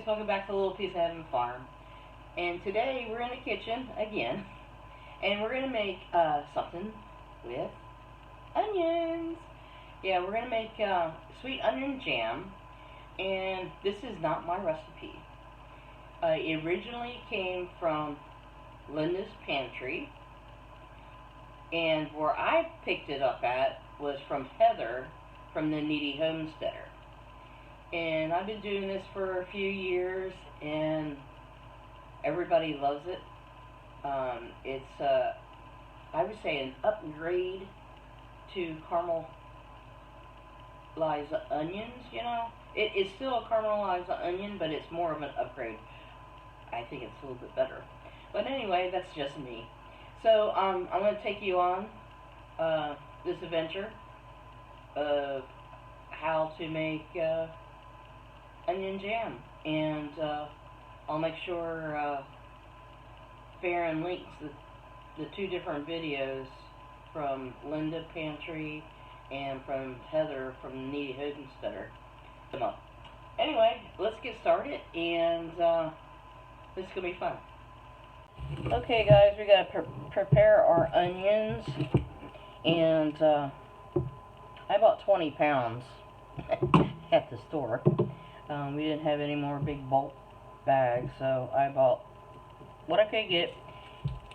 welcome back to the Little Piece of Heaven Farm. And today we're in the kitchen again, and we're gonna make something with onions. Yeah, we're gonna make sweet onion jam, and this is not my recipe. It originally came from Linda's Pantry, and where I picked it up at was from Heather from the Needy Homesteader. And I've been doing this for a few years, and everybody loves it. It's, I would say, an upgrade to caramelized onions, you know. It's still a caramelized onion, but it's more of an upgrade. I think it's a little bit better. But anyway, that's just me. So, I'm going to take you on this adventure of how to make onion jam, and I'll make sure Faron links the two different videos from Linda Pantry and from Heather from the Needy Homesteader. Anyway, let's get started, and this is gonna be fun. Okay, guys, we gotta prepare our onions, and I bought 20 pounds at the store. We didn't have any more big bulk bags, so I bought what I could get,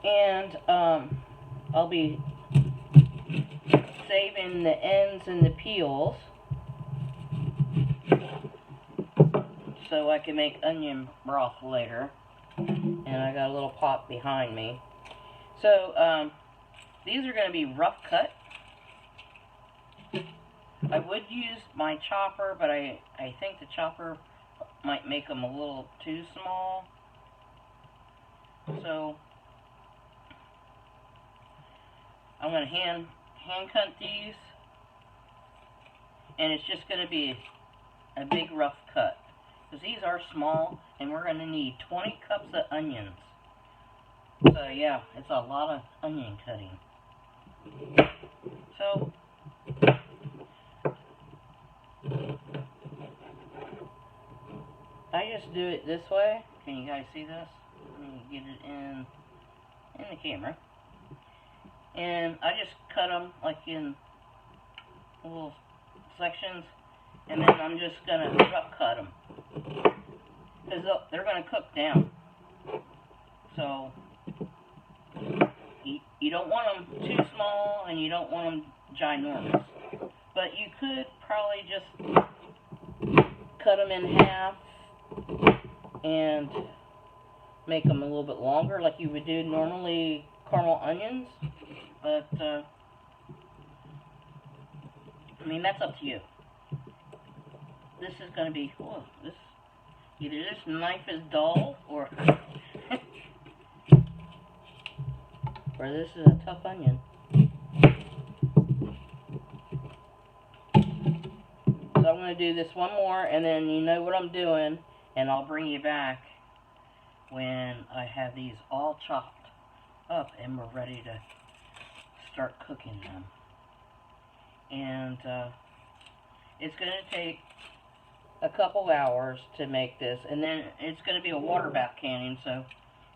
and I'll be saving the ends and the peels so I can make onion broth later. And I got a little pot behind me. So these are going to be rough cut. I would use my chopper, but I think the chopper might make them a little too small. So I'm going to hand cut these, and it's just going to be a big rough cut, because these are small, and we're going to need 20 cups of onions. So yeah, it's a lot of onion cutting. So I just do it this way. Can you guys see this? Let me get it in the camera. And I just cut them like in little sections, and then I'm just gonna rough cut them, because they're gonna cook down. So you don't want them too small, and you don't want them ginormous. But you could probably just cut them in half and make them a little bit longer, like you would do normally caramel onions. But I mean, that's up to you. This is going to be, either this knife is dull, or or this is a tough onion. So I'm going to do this one more, and then you know what I'm doing, and I'll bring you back when I have these all chopped up and we're ready to start cooking them. And it's going to take a couple hours to make this, and then it's going to be a water bath canning. So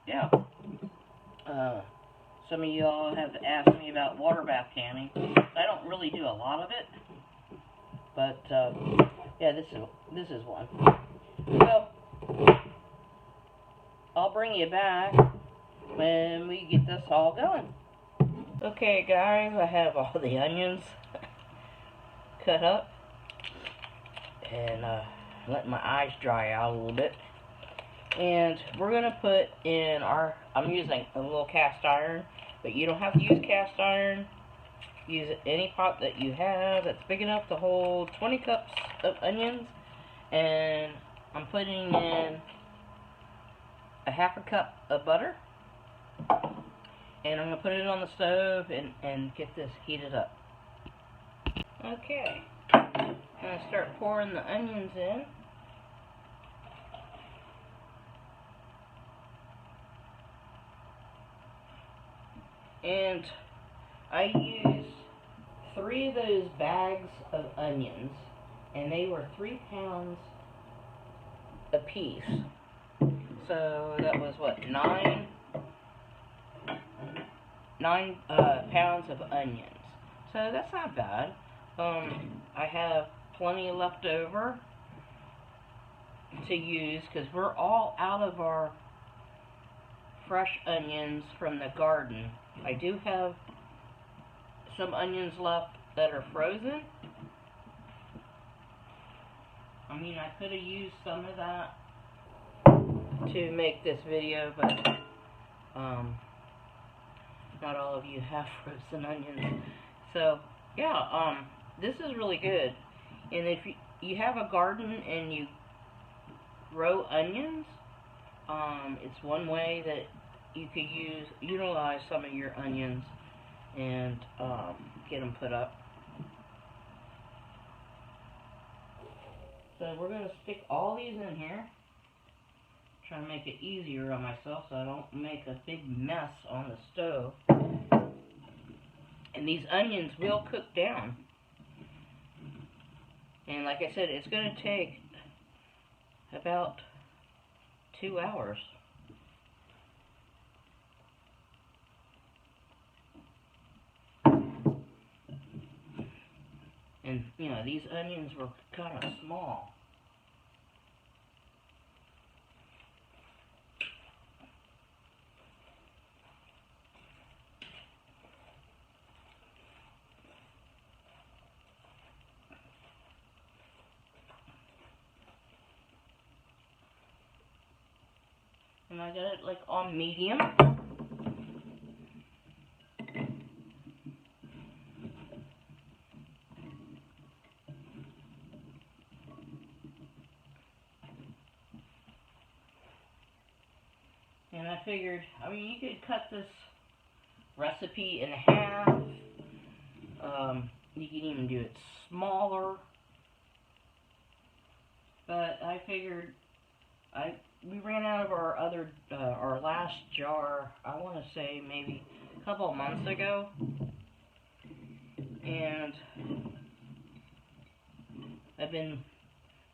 yeah, some of y'all have asked me about water bath canning. I don't really do a lot of it, but yeah, this is one. So I'll bring you back when we get this all going. Okay, guys, I have all the onions cut up, and let my eyes dry out a little bit. And we're gonna put in I'm using a little cast iron, but you don't have to use cast iron. Use any pot that you have that's big enough to hold 20 cups of onions. And I'm putting in a half a cup of butter, and I'm going to put it on the stove and get this heated up. Okay, I'm going to start pouring the onions in. And I used 3 of those bags of onions, and they were 3 pounds a piece. So that was what, nine pounds of onions. So that's not bad. I have plenty left over to use because we're all out of our fresh onions from the garden. I do have some onions left that are frozen. I mean, I could have used some of that to make this video, but not all of you have frozen onions. So yeah, this is really good. And if you have a garden and you grow onions, it's one way that you could utilize some of your onions and get them put up. So we're going to stick all these in here. Try to make it easier on myself so I don't make a big mess on the stove. And these onions will cook down. And like I said, it's going to take about 2 hours. And, you know, these onions were kind of small. And I got it like on medium. And I figured, I mean, you could cut this recipe in half. You can even do it smaller. But I figured, we ran out of our last jar, I want to say maybe a couple of months ago. And I've been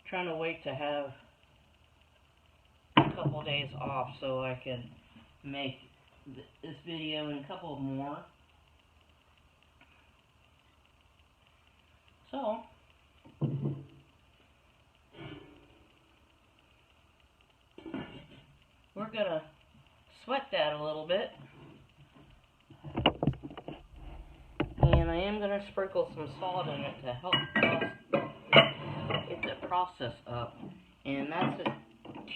trying to wait to have a couple days off so I can make this video and a couple more. So we're gonna sweat that a little bit, and I am gonna sprinkle some salt in it to help get the process up, and that's a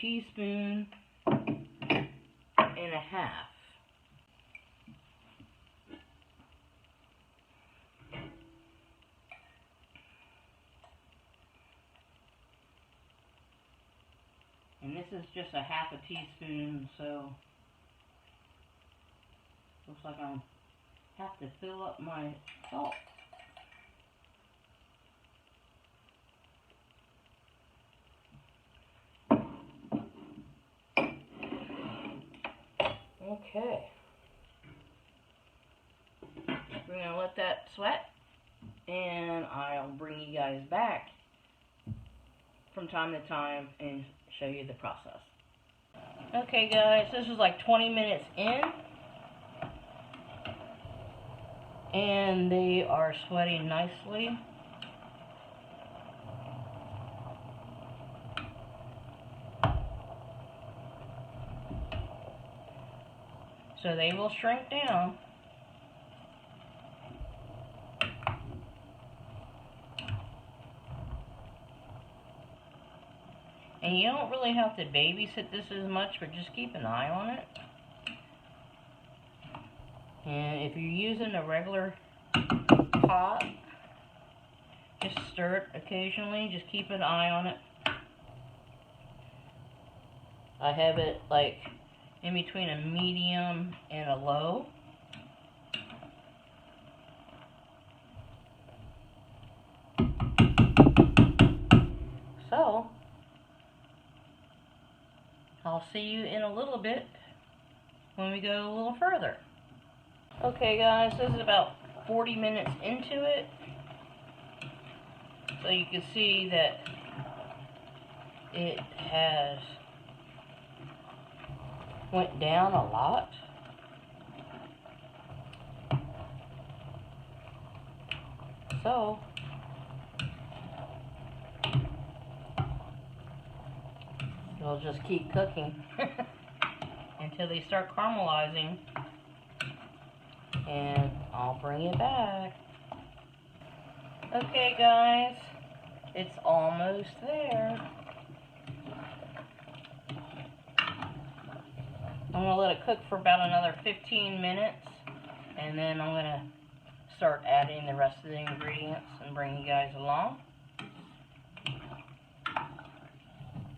teaspoon and a half. And this is just a half a teaspoon, so looks like I have to fill up my salt. Okay. We're going to let that sweat, and I'll bring you guys back from time to time and show you the process. Okay guys, this is like 20 minutes in, and they are sweating nicely. So they will shrink down. And you don't really have to babysit this as much, but just keep an eye on it. And if you're using a regular pot, just stir it occasionally, just keep an eye on it. I have it like in between a medium and a low. So I'll see you in a little bit when we go a little further. Okay guys, this is about 40 minutes into it. So you can see that it has went down a lot. So it'll just keep cooking until they start caramelizing, and I'll bring it back. Okay guys, it's almost there. I'm going to let it cook for about another 15 minutes, and then I'm going to start adding the rest of the ingredients and bring you guys along.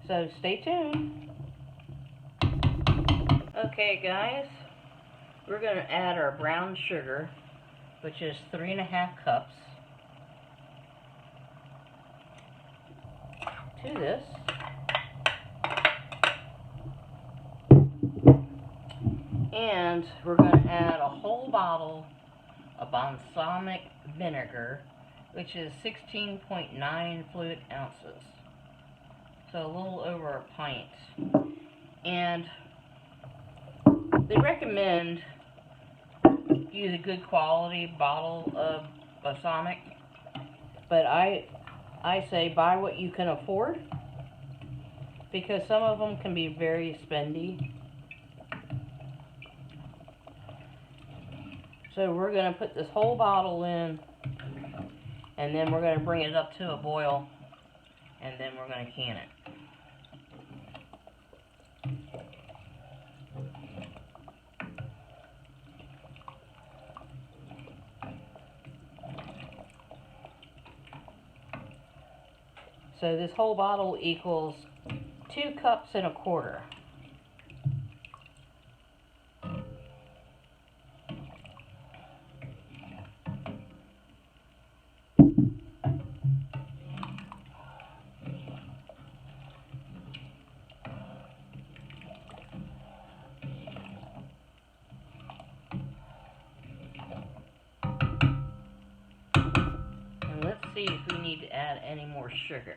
So stay tuned. Okay guys, we're going to add our brown sugar, which is 3.5 cups, to this. And we're going to add a whole bottle of balsamic vinegar, which is 16.9 fluid ounces. So a little over a pint. And they recommend use a good quality bottle of balsamic, but I say buy what you can afford, because some of them can be very spendy. So we're going to put this whole bottle in, and then we're going to bring it up to a boil, and then we're going to can it. So this whole bottle equals 2 cups and a quarter. And let's see if we need to add any more sugar.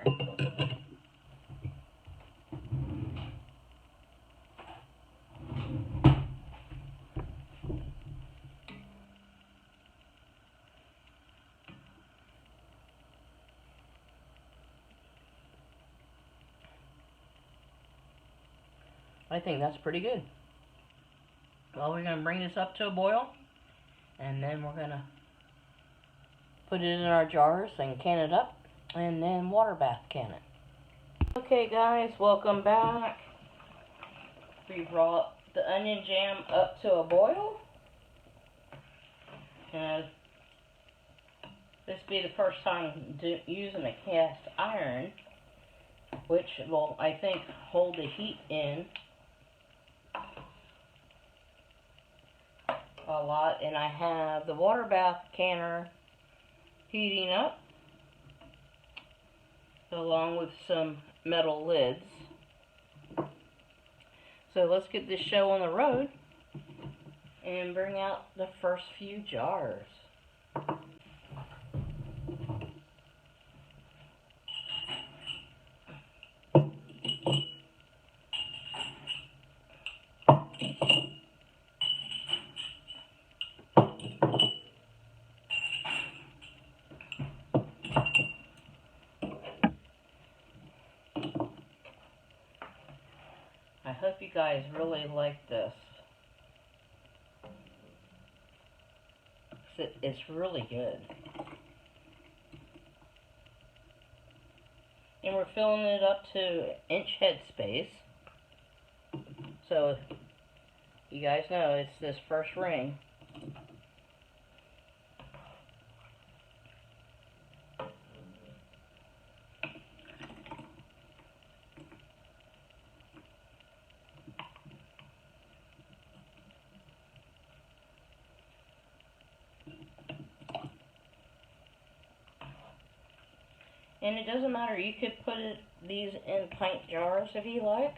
I think that's pretty good. Well, we're going to bring this up to a boil, and then we're going to put it in our jars and can it up, and then water bath can it. Okay guys, welcome back. We brought the onion jam up to a boil. And this will be the first time using a cast iron, which will, I think, hold the heat in a lot. And I have the water bath canner heating up, along with some metal lids. So let's get this show on the road and bring out the first few jars. I hope you guys really like this. It's really good. And we're filling it up to inch head space. So you guys know it's this first ring. And it doesn't matter, you could put these in pint jars if you like.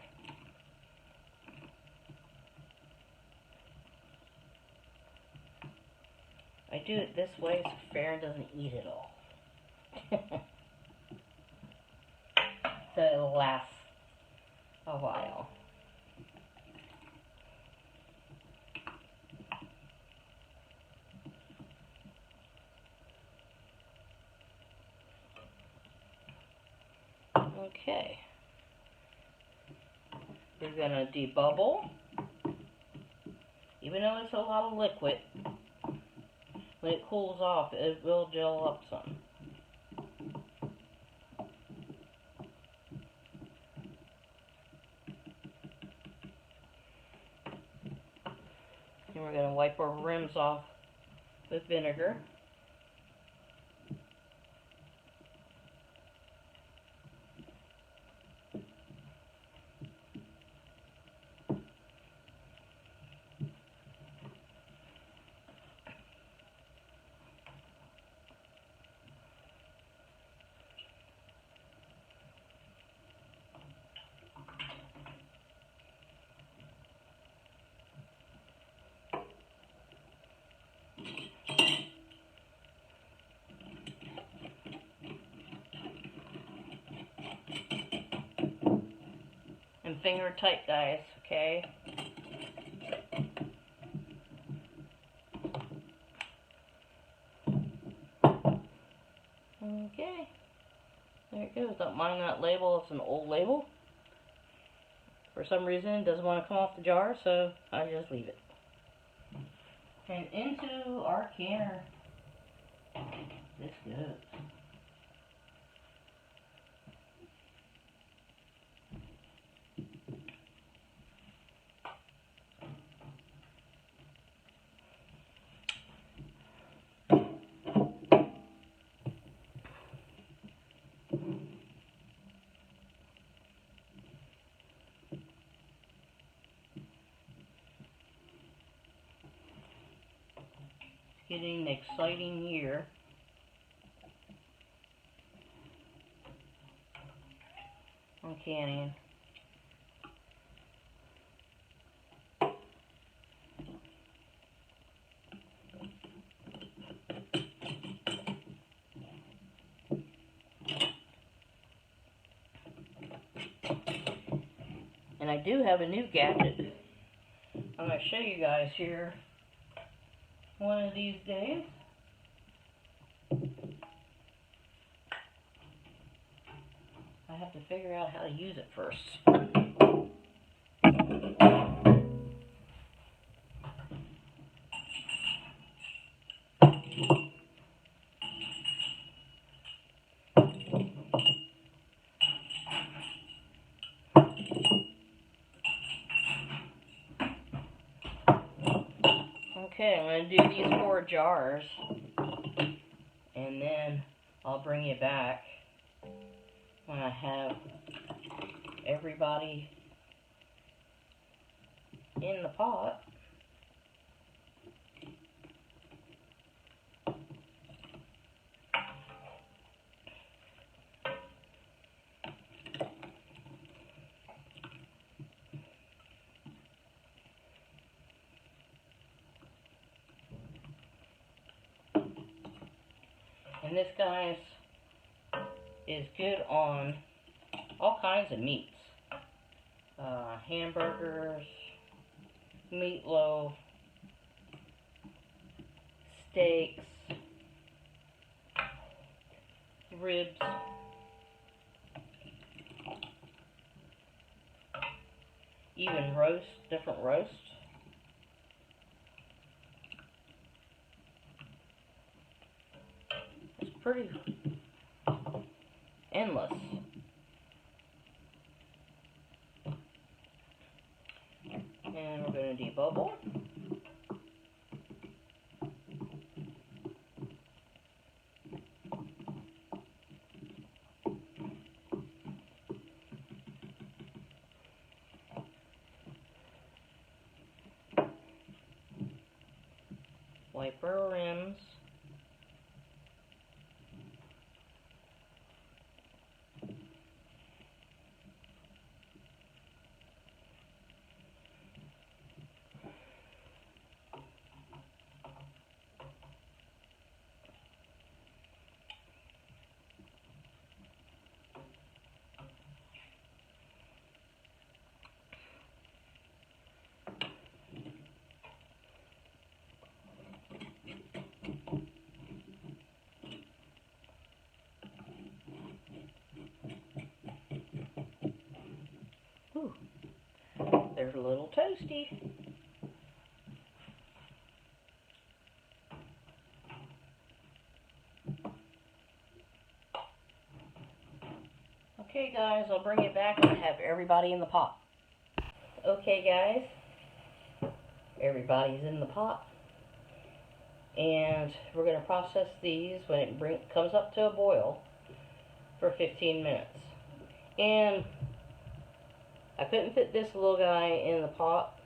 I do it this way so Faron doesn't eat it all. So it'll last a while. Okay. We're gonna debubble. Even though it's a lot of liquid, when it cools off, it will gel up some. And we're going to wipe our rims off with vinegar. And finger tight, guys, okay? Okay. There it goes. Don't mind that label. It's an old label. For some reason, it doesn't want to come off the jar, so I just leave it. And into our canner. This goes. Getting an exciting year. On canning. And I do have a new gadget. I'm going to show you guys here one of these days. I have to figure out how to use it first. Okay, I'm going to do these 4 jars, and then I'll bring you back when I have everybody in the pot. And this, guys, is good on all kinds of meats. Hamburgers, meatloaf, steaks, ribs, even roast, different roasts. It's pretty endless. And we're going to debubble. Wipe our rims. they're a little toasty. Okay guys, I'll bring it back and have everybody in the pot. Okay guys, everybody's in the pot. And we're going to process these when it comes up to a boil for 15 minutes. And I couldn't fit this little guy in the pot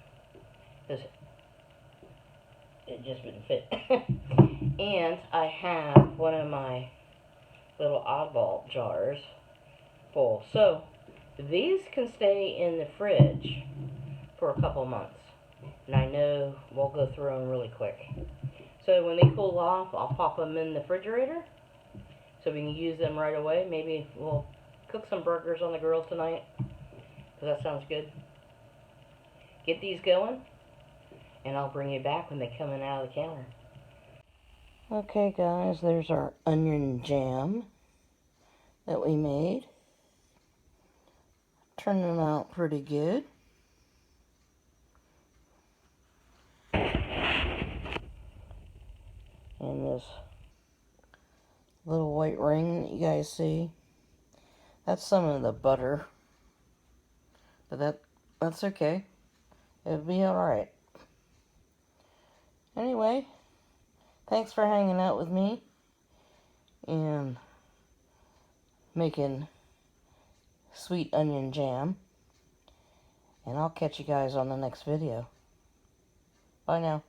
because it just wouldn't fit. And I have one of my little oddball jars full. So these can stay in the fridge for a couple months. And I know we'll go through them really quick. So when they cool off, I'll pop them in the refrigerator so we can use them right away. Maybe we'll cook some burgers on the grill tonight, because that sounds good. Get these going, and I'll bring you back when they come in out of the counter. Okay guys, there's our onion jam that we made. Turning out pretty good. And this little white ring that you guys see, that's some of the butter. But that's okay. It'll be alright. Anyway, thanks for hanging out with me and making sweet onion jam. And I'll catch you guys on the next video. Bye now.